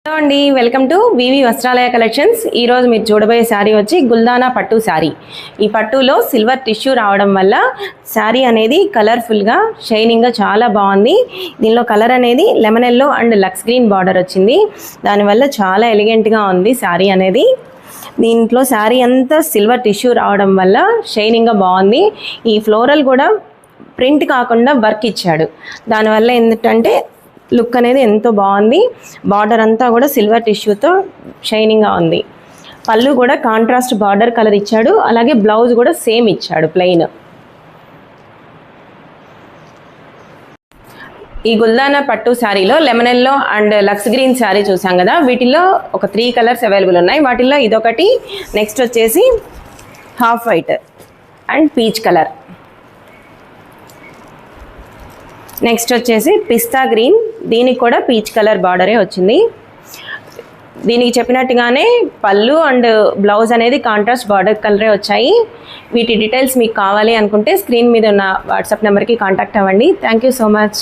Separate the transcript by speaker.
Speaker 1: Hello అండి, welcome to V V వస్త్రాలయ collections. ఈరోజు మీరు చూడబోయే శారీ వచ్చి గుల్దానా పట్టు శారీ. ఈ పట్టులో సిల్వర్ టిష్యూ రావడం వల్ల శారీ అనేది కలర్ఫుల్గా షైనింగ్గా చాలా బాగుంది. దీనిలో కలర్ అనేది lemon yellow and lux green border వచ్చింది. దానివల్ల చాలా ఎలిగెంట్గా ఉంది శారీ అనేది. దీంట్లో శారీ అంతా సిల్వర్ టిష్యూ రావడం వల్ల షైనింగ్గా బాగుంది. ఈ ఫ్లోరల్ కూడా ప్రింట్ కాకుండా వర్క్ ఇచ్చాడు. దానివల్ల ఏంటంటే లుక్ అనేది ఎంతో బాగుంది. బార్డర్ అంతా కూడా సిల్వర్ టిష్యూతో షైనింగ్గా ఉంది. పళ్ళు కూడా కాంట్రాస్ట్ బార్డర్ కలర్ ఇచ్చాడు. అలాగే బ్లౌజ్ కూడా సేమ్ ఇచ్చాడు ప్లెయిన్. ఈ గుల్దానా పట్టు శారీలో lemon yellow and lux green sari చూసాం కదా, వీటిల్లో ఒక 3 కలర్స్ అవైలబుల్ ఉన్నాయి. వాటిల్లో ఇదొకటి, నెక్స్ట్ వచ్చేసి half white and peach colour, next వచ్చేసి పిస్తా గ్రీన్, దీనికి కూడా పీచ్ కలర్ బార్డరే వచ్చింది. దీనికి చెప్పినట్టుగానే పళ్ళు అండ్ బ్లౌజ్ అనేది కాంట్రాస్ట్ బార్డర్ కలరే వచ్చాయి. వీటి డీటెయిల్స్ మీకు కావాలి అనుకుంటే స్క్రీన్ మీద ఉన్న వాట్సాప్ నెంబర్కి కాంటాక్ట్ అవ్వండి. Thank you so much.